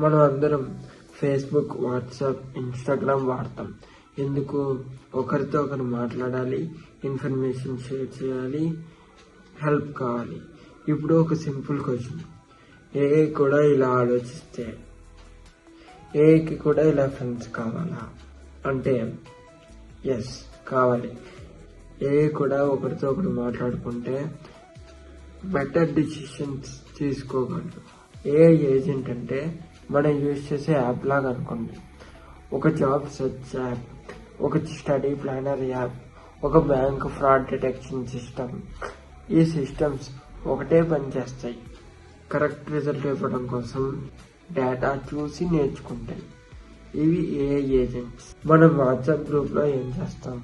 మనం అందరం Facebook, WhatsApp, Instagram వాడతాం. ఎందుకు? ఒకరితో ఒకరు మాట్లాడాలి, ఇన్ఫర్మేషన్ షేర్ చేయాలి, హెల్ప్ కావాలి. ఇప్పుడు ఒక సింపుల్ క్వశ్చన్, ఏఐ కూడా ఇలా ఆలోచిస్తే ఏఐకి కూడా ఇలా ఫ్రెండ్స్ కావాలా అంటే ఎస్, కావాలి. ఏఐ కూడా ఒకరితో ఒకరు మాట్లాడుకుంటే బెటర్ డిసిషన్స్ తీసుకోగలరు. ఏఐ ఏజెంట్ అంటే మనం యూజ్ చేసే యాప్ లాగా అనుకోండి. ఒక జాబ్ సెర్చ్ యాప్, ఒక స్టడీ ప్లానర్ యాప్, ఒక బ్యాంక్ ఫ్రాడ్ డిటెక్షన్ సిస్టమ్. ఈ సిస్టమ్స్ ఒకటే పని చేస్తాయి, కరెక్ట్ రిజల్ట్ ఇవ్వడం కోసం డేటా చూసి నేర్చుకుంటాయి. ఇవి ఏఐ ఏజెంట్స్. మనం వాట్సాప్ గ్రూప్లో ఏం చేస్తాం?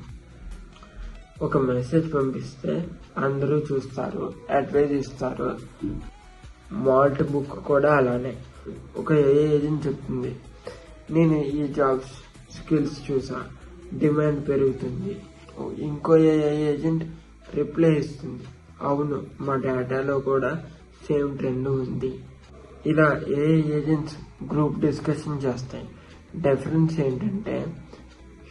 ఒక మెసేజ్ పంపిస్తే అందరూ చూస్తారు, అడ్వైజ్ ఇస్తారు. మాల్ట్ బుక్ కూడా అలానే. ఒక ఏఐ ఏజెంట్ చెప్తుంది, నేను ఈ జాబ్స్ స్కిల్స్ చూసా, డిమాండ్ పెరుగుతుంది. ఇంకో ఏఐ ఏజెంట్ రిప్లై ఇస్తుంది, అవును మా డేటాలో కూడా సేమ్ ట్రెండ్ ఉంది. ఇలా ఏఐ ఏజెంట్స్ గ్రూప్ డిస్కషన్ చేస్తాయి. డిఫరెన్స్ ఏంటంటే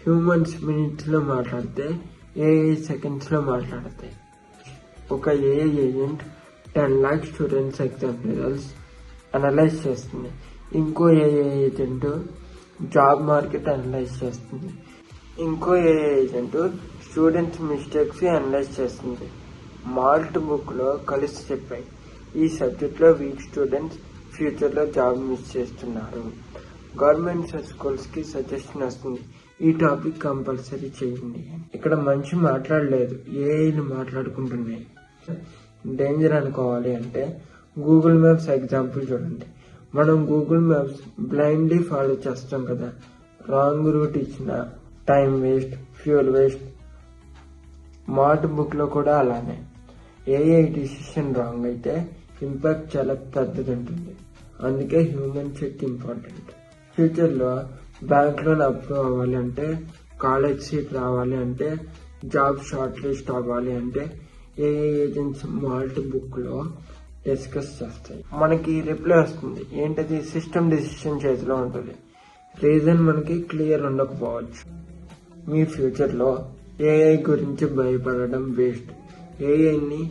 హ్యూమన్స్ మినిట్స్లో మాట్లాడితే ఏఐ సెకండ్స్లో మాట్లాడతాయి. ఒక AI agent 10 lakh students exam results analyse చేస్తుంది. ఇంకో AI agent job market analyse చేస్తుంది. ఇంకో AI agent students mistakes analyse చేస్తుంది. మాల్ట్ బుక్లో కలిసి చెప్పాయి, ఈ సబ్జెక్ట్లో వీక్ స్టూడెంట్స్ ఫ్యూచర్లో జాబ్ మిస్ చేస్తున్నారు. గవర్నమెంట్ స్కూల్స్కి సజెషన్ వస్తుంది, ఈ టాపిక్ కంపల్సరీ చేయండి. ఇక్కడ మనిషి మాట్లాడలేదు, ఏఐలు మాట్లాడుకుంటున్నాయి. డేంజర్ అనుకోవాలి అంటే గూగుల్ మ్యాప్స్ ఎగ్జాంపుల్ చూడండి. మనం గూగుల్ మ్యాప్స్ బ్లైండ్లీ ఫాలో చేస్తాం కదా, రాంగ్ రూట్ ఇచ్చిన time waste, fuel waste. Malt బుక్లో కూడా అలానే. ఏఐ డిసిషన్ రాంగ్ అయితే ఇంపాక్ట్ చాలా పెద్దది ఉంటుంది. అందుకే హ్యూమన్ చెక్ ఇంపార్టెంట్. ఫ్యూచర్లో బ్యాంక్ లోన్ అప్రూవ్ అవ్వాలి అంటే, కాలేజ్ సీట్ రావాలి అంటే, జాబ్ షార్ట్ లిస్ట్ అవ్వాలి అంటే ఏఐ ఏజెంట్స్ మాల్ట్ బుక్లో డిస్కస్ చేస్తాయి. మనకి రిప్లై వస్తుంది, ఏంటది? సిస్టమ్ డిసిషన్ చేతిలో ఉంటుంది. రీజన్ మనకి క్లియర్ ఉండకపోవచ్చు. మీ ఫ్యూచర్లో ఏఐ గురించి భయపడడం వేస్ట్. ఏఐని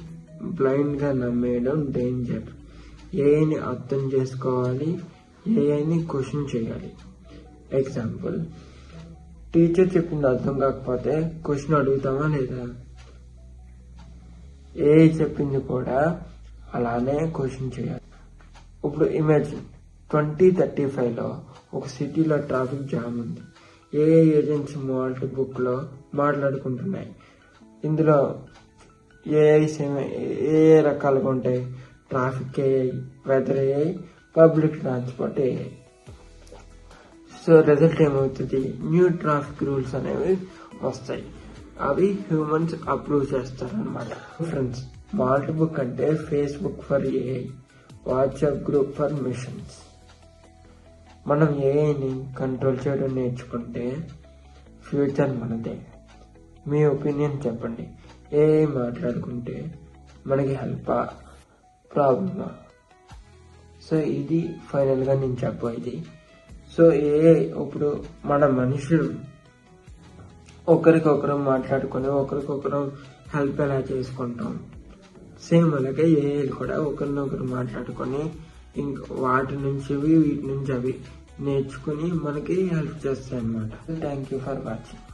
బ్లైండ్గా నమ్మేయడం డేంజర్. ఏఐని అర్థం చేసుకోవాలి, ఏఐని క్వశ్చన్ చేయాలి. ఎగ్జాంపుల్, టీచర్ చెప్పింది అర్థం కాకపోతే క్వశ్చన్ అడుగుతామా లేదా? ఏఐ చెప్పింది కూడా అలానే క్వశ్చన్ చేయాలి. ఇప్పుడు ఇమాజిన్ 2035లో ఒక సిటీలో ట్రాఫిక్ జామ్ ఉంది. ఏఐ ఏజెంట్స్ మాల్ట్ బుక్లో మాట్లాడుకుంటున్నాయి. ఇందులో ఏ రకాలుగా ఉంటాయి? Traffic AI, weather AI, public transport AI. So result ఏమవుతుంది? న్యూ ట్రాఫిక్ రూల్స్ అనేవి వస్తాయి. అవి హ్యూమన్స్ అప్రూవ్ చేస్తారనమాట. ఫ్రెండ్స్, మాల్ట్ బుక్ అంటే Facebook for AI, WhatsApp group for machines. మనం ఏఐని కంట్రోల్ చేయడం నేర్చుకుంటే ఫ్యూచర్ మనదే. మీ ఒపీనియన్ చెప్పండి. ఏఐ మాట్లాడుకుంటే మనకి హెల్పా, ప్రాబ్లమా? సో ఇది ఫైనల్గా నేను చెప్పేది. సో ఏఐ ఇప్పుడు మన మనుషులు ఒకరికొకరు మాట్లాడుకొని ఒకరికొకరు హెల్ప్ ఎలా చేసుకుంటాం, సేమ్ అలాగే ఏఐలు కూడా ఒకరినొకరు మాట్లాడుకొని ఇంకా వాటి నుంచి వీటి నుంచి అవి నేర్చుకుని మనకి హెల్ప్ చేస్తాయి అన్నమాట. Thank you for watching.